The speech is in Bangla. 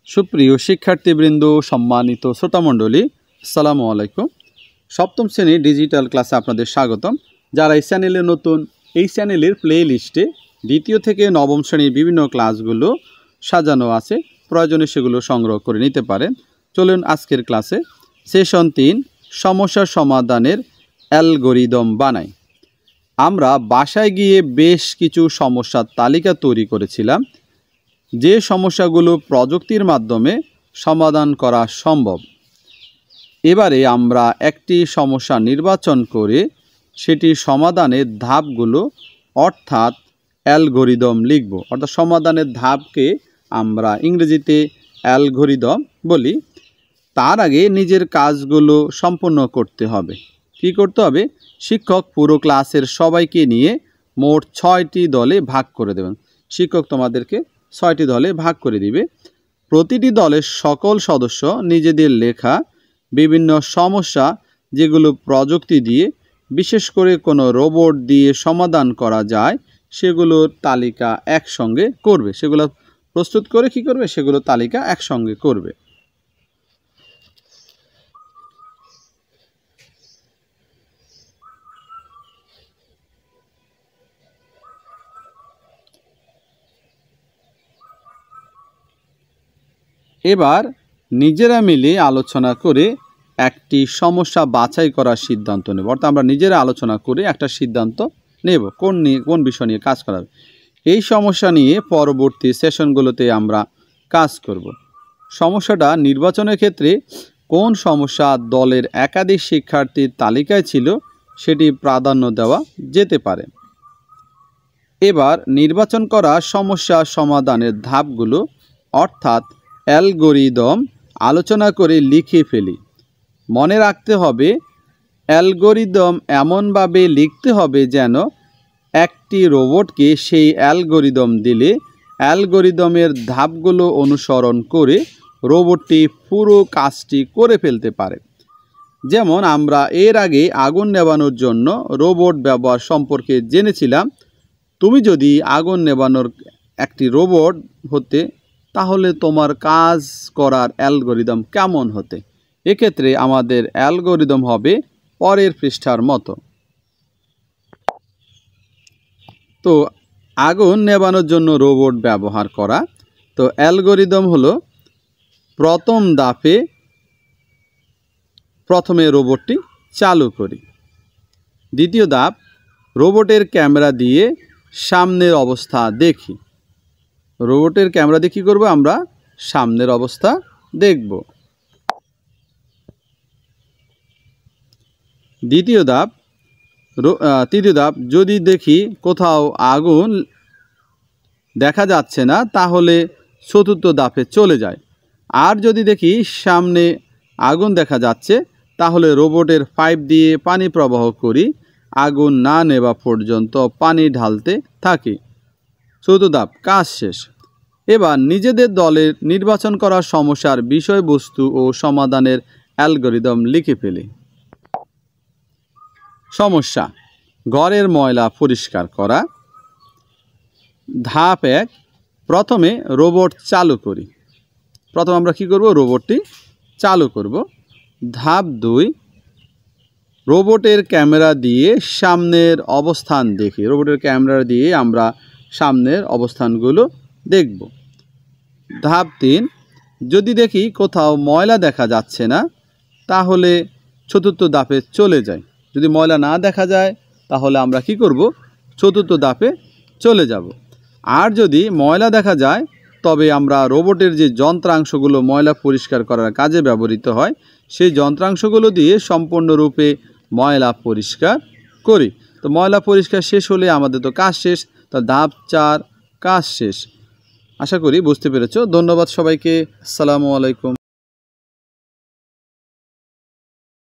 সুপ্রিয় শিক্ষার্থীবৃন্দ, সম্মানিত শ্রোতামণ্ডলী, আসসালামু আলাইকুম। সপ্তম শ্রেণীর ডিজিটাল ক্লাসে আপনাদের স্বাগতম। যারা এই চ্যানেলে নতুন, এই চ্যানেলের প্লে লিস্টে দ্বিতীয় থেকে নবম শ্রেণীর বিভিন্ন ক্লাসগুলো সাজানো আছে, প্রয়োজনে সেগুলো সংগ্রহ করে নিতে পারেন। চলুন আজকের ক্লাসে সেশন 3 সমস্যা সমাধানের অ্যালগরিদম বানাই। আমরা বাসায় গিয়ে বেশ কিছু সমস্যার তালিকা তৈরি করেছিলাম, যে সমস্যাগুলো প্রযুক্তির মাধ্যমে সমাধান করা সম্ভব। এবারে আমরা একটি সমস্যা নির্বাচন করে সেটি সমাধানের ধাপগুলো অর্থাৎ অ্যালগরিদম লিখব। অর্থাৎ সমাধানের ধাপকে আমরা ইংরেজিতে অ্যালগরিদম বলি। তার আগে নিজের কাজগুলো সম্পূর্ণ করতে হবে। কি করতে হবে? শিক্ষক পুরো ক্লাসের সবাইকে নিয়ে মোট 6টি দলে ভাগ করে দেবেন। শিক্ষক তোমাদেরকে 6টি দলে ভাগ করে দিবে। প্রতিটি দলের সকল সদস্য নিজেদের লেখা বিভিন্ন সমস্যা, যেগুলো প্রযুক্তি দিয়ে, বিশেষ করে কোনো রোবট দিয়ে সমাধান করা যায়, সেগুলোর তালিকা একসঙ্গে করবে। সেগুলো প্রস্তুত করে কি করবে? সেগুলো তালিকা একসঙ্গে করবে। এবার নিজেরা মিলে আলোচনা করে একটি সমস্যা বাছাই করার সিদ্ধান্ত নেব। অর্থাৎ আমরা নিজেরা আলোচনা করে একটা সিদ্ধান্ত নেব কোন বিষয় নিয়ে কাজ করা হবে। এই সমস্যা নিয়ে পরবর্তী সেশনগুলোতে আমরা কাজ করব। সমস্যাটা নির্বাচনের ক্ষেত্রে কোন সমস্যা দলের একাধিক শিক্ষার্থীর তালিকায় ছিল সেটি প্রাধান্য দেওয়া যেতে পারে। এবার নির্বাচন করা সমস্যা সমাধানের ধাপগুলো অর্থাৎ অ্যালগরিদম আলোচনা করে লিখে ফেলি। মনে রাখতে হবে, অ্যালগরিদম এমনভাবে লিখতে হবে যেন একটি রোবটকে সেই অ্যালগরিদম দিলে অ্যালগরিদমের ধাপগুলো অনুসরণ করে রোবটটি পুরো কাজটি করে ফেলতে পারে। যেমন আমরা এর আগে আগুন নেভানোর জন্য রোবট ব্যবহার সম্পর্কে জেনেছিলাম। তুমি যদি আগুন নেভানোর একটি রোবট হতে, তাহলে তোমার কাজ করার অ্যালগরিদম কেমন হতে? এক্ষেত্রে আমাদের অ্যালগরিদম হবে পরের পৃষ্ঠার মতো। তো আগুন নেভানোর জন্য রোবট ব্যবহার করা। তো অ্যালগরিদম হলো, প্রথম ধাপে প্রথমে রোবটটি চালু করি। দ্বিতীয় ধাপ, রোবটের ক্যামেরা দিয়ে সামনের অবস্থা দেখি। রোবটের ক্যামেরা দিয়ে কী করবো? আমরা সামনের অবস্থা দেখব। তৃতীয় ধাপ, যদি দেখি কোথাও আগুন দেখা যাচ্ছে না, তাহলে চতুর্থ ধাপে চলে যায়। আর যদি দেখি সামনে আগুন দেখা যাচ্ছে, তাহলে রোবটের পাইপ দিয়ে পানি প্রবাহ করি, আগুন না নেভা পর্যন্ত পানি ঢালতে থাকি। চতুর্থ ধাপ, কাজ শেষ। এবার নিজেদের দলের নির্বাচন করা সমস্যার বিষয়বস্তু ও সমাধানের অ্যালগরিদম লিখে ফেলি। সমস্যা: ঘরের ময়লা পরিষ্কার করা। ধাপ 1, প্রথমে রোবট চালু করি। প্রথমে আমরা কি করব? রোবটটি চালু করব। ধাপ 2, রোবটের ক্যামেরা দিয়ে সামনের অবস্থান দেখি। রোবটের ক্যামেরা দিয়ে আমরা সামনের অবস্থানগুলো দেখব। ধাপ 3, যদি দেখি কোথাও ময়লা দেখা যাচ্ছে না, তাহলে চতুর্থ ধাপে চলে যাই। যদি ময়লা না দেখা যায়, তাহলে আমরা কি করব? চতুর্থ ধাপে চলে যাব। আর যদি ময়লা দেখা যায়, তবে আমরা রোবটের যে যন্ত্রাংশগুলো ময়লা পরিষ্কার করার কাজে ব্যবহৃত হয়, সেই যন্ত্রাংশগুলো দিয়ে সম্পূর্ণরূপে ময়লা পরিষ্কার করি। তো ময়লা পরিষ্কার শেষ হলে আমাদের তো কাজ শেষ। তো ধাপ 4, কাজ শেষ। আশা করি বুঝতে পেরেছো। ধন্যবাদ সবাইকে। আসসালামু আলাইকুম।